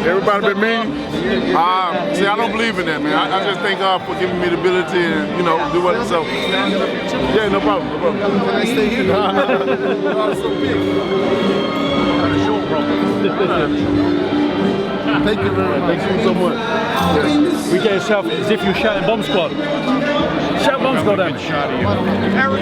Everybody but me. See, I don't believe in that, man. I just thank God for giving me the ability and, you know, do what so. Yeah, no problem. No problem. Can I stay here? Thank you very much. Thank you so much. Yes. We get yourself as if you shot in Bomb Squad. Shout Bomb Squad at me.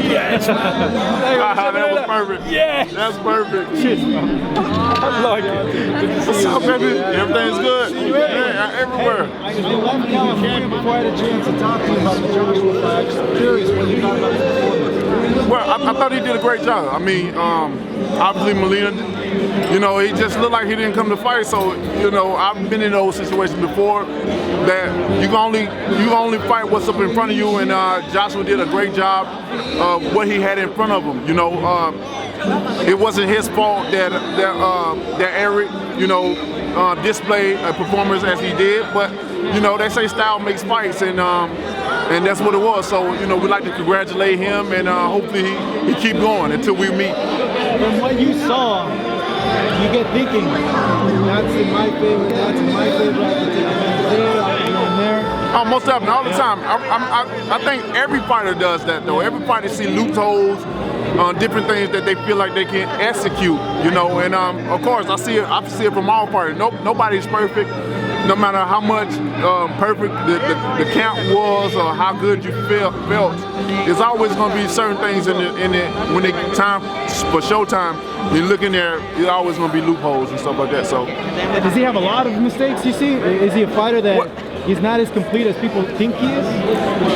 Yes. That was perfect. Yeah. That's perfect. Shit. I like it. What's up, baby? Everything's good? Yeah, everywhere. I left California before I had a chance to talk to you about the Joshua fight. I'm just curious what you thought about the performance. Well, I thought he did a great job. I mean, obviously Molina, you know, he just looked like he didn't come to fight. So, you know, I've been in those situations before that you can only fight what's up in front of you. And Joshua did a great job of what he had in front of him. You know, it wasn't his fault that Eric, you know, displayed a performance as he did. But you know, they say style makes fights, and that's what it was. So, you know, we'd like to congratulate him, and hopefully he keep going until we meet. From what you saw, you get thinking, that's in my favor, that's in my favor, I can take advantage there, I can go in there. Oh, most definitely, all the time. I think every fighter does that, though. Every fighter see loopholes, different things that they feel like they can execute, you know. And of course, I see it from all fighters. Nobody's perfect. No matter how much perfect the count was or how good you felt, there's always going to be certain things when it's time for showtime. You look in there, there's always going to be loopholes and stuff like that. So, does he have a lot of mistakes? You see, is he a fighter that he's not as complete as people think he is?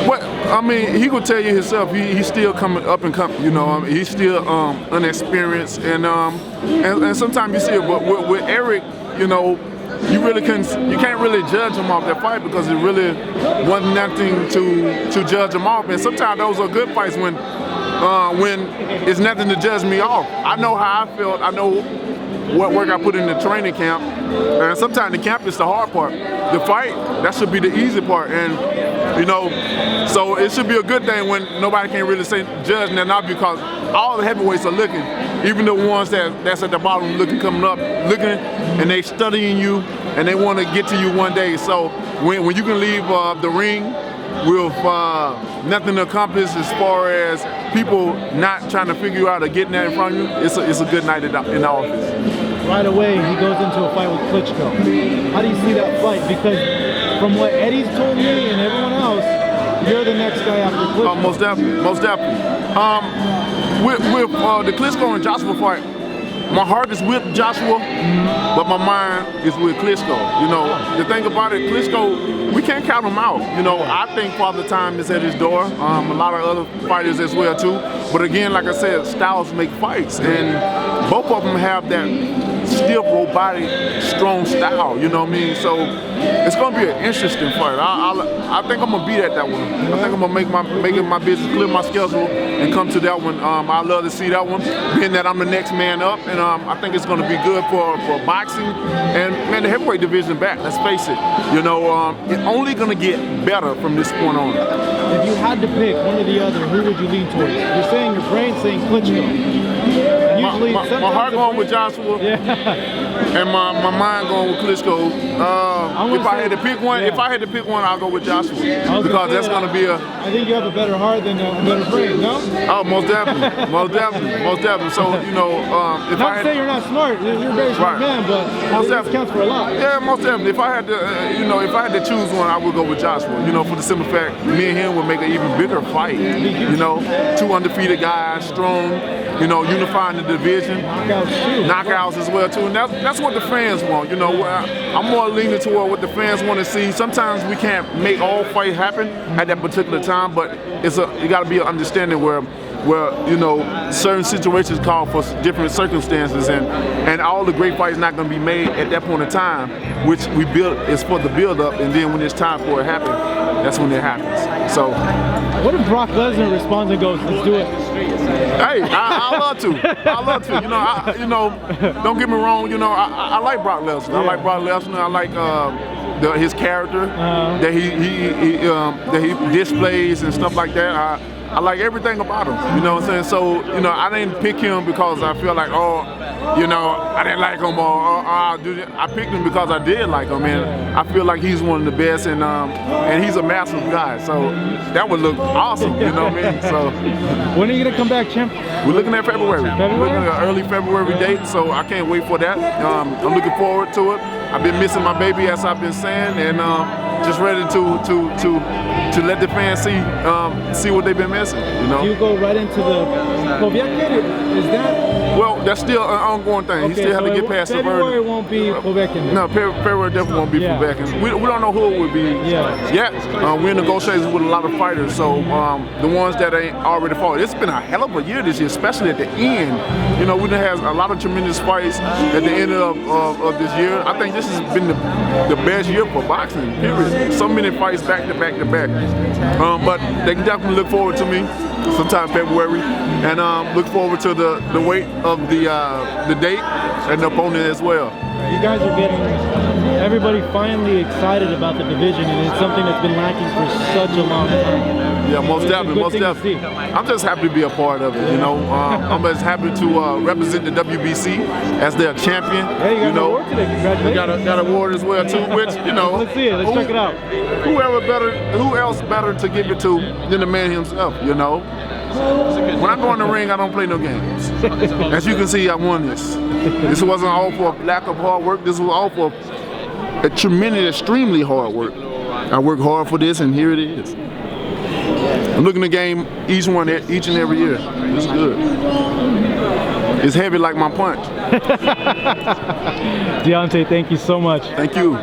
Well, I mean, he could tell you himself. He's still coming up and coming. You know, he's still unexperienced, and sometimes you see it. But with Eric, you know, you can't really judge him off that fight because it really wasn't nothing to judge him off. And sometimes those are good fights when it's nothing to judge me off. I know how I felt. I know what work I put in the training camp. And sometimes the camp is the hard part. The fight, that should be the easy part. And you know, so it should be a good thing when nobody can really say judge that not because all the heavyweights are looking, even the ones that's at the bottom looking, coming up, looking, and they studying you, and they want to get to you one day. So when you can leave the ring with nothing to accomplish as far as people not trying to figure you out or getting that in front of you, it's a good night in the office. Right away, he goes into a fight with Klitschko. How do you see that fight? Because from what Eddie's told me and everyone else, you're the next guy after Klitschko. Most definitely, most definitely. With the Klitschko and Joshua fight, my heart is with Joshua, but my mind is with Klitschko. You know, the thing about it, Klitschko, we can't count him out. You know, I think Father Time is at his door. A lot of other fighters as well too. But again, like I said, styles make fights, and both of them have that stiff, robotic, strong style. You know what I mean? So it's gonna be an interesting fight. I think I'm gonna be at that one. I think I'm gonna make it my business, clear my schedule, and come to that one. I love to see that one, being that I'm the next man up, and I think it's gonna be good for boxing and man, the heavyweight division back. Let's face it. You know, it's only gonna get better from this point on. If you had to pick one or the other, who would you lean towards? You're saying your brain's saying Klitschko. My heart going with Joshua, and my mind going with Klitschko. If I had to pick one, I'll go with Joshua because that's going to be a. I think you have a better heart than a better brain, no? Oh, most definitely, most definitely, most definitely. So you know, if not to say you're not smart, you're a very smart man, but most definitely counts for a lot. Yeah, most definitely. If I had to, you know, if I had to choose one, I would go with Joshua. You know, for the simple fact, me and him would make an even bigger fight. You know, two undefeated guys, strong. You know, unifying the division, knockouts as well too, and that's what the fans want. You know, I'm more leaning toward what the fans want to see. Sometimes we can't make all fight happen at that particular time, but you got to be an understanding where you know certain situations call for different circumstances, and all the great fights not going to be made at that point in time, which we build is for the build up, and then when it's time for it to happen, that's when it happens. So, what if Brock Lesnar responds and goes, "Let's do it"? Hey, I love to. I love to. You know, don't get me wrong. You know, I like Brock Lesnar. Yeah. I like Brock Lesnar. I like his character that he displays and stuff like that. I like everything about him. You know what I'm saying? So, you know, I didn't pick him because I feel like, oh, you know, I didn't like him or I picked him because I did like him, and I feel like he's one of the best, and he's a massive guy. So that would look awesome, you know what I mean? So when are you gonna come back, champ? we're looking at February. February? We're looking at an early February date, so I can't wait for that. I'm looking forward to it. I've been missing my baby, as I've been saying, and just ready to let the fans see what they've been missing. You know. Do you go right into the Povetkin? Is that? Well, that's still an ongoing thing. He still has to get past the February verdict. won't be Povetkin. No, February definitely won't be Povetkin. We don't know who it would be yet. We're in negotiations with a lot of fighters, so the ones that ain't already fought. It's been a hell of a year this year, especially at the end. You know, we done had a lot of tremendous fights at the end of this year. I think this has been the best year for boxing, period. So many fights back to back to back. But they can definitely look forward to me sometime February, and look forward to the weight of the date and the opponent as well. You guys are getting everybody finally excited about the division, and it's something that's been lacking for such a long time. Yeah, most definitely. I'm just happy to be a part of it. You know, I'm just happy to represent the WBC as their champion. Hey, you got an award today. Congratulations. We got an award as well too, which you know. Let's see it. Let's check it out. Who else better to give it to than the man himself? You know. When I go in the ring, I don't play no games. As you can see, I won this. This wasn't all for lack of hard work. This was all for a tremendous, extremely hard work. I worked hard for this, and here it is. I'm looking to game each and every year. It's good. It's heavy like my punch. Deontay, thank you so much. Thank you.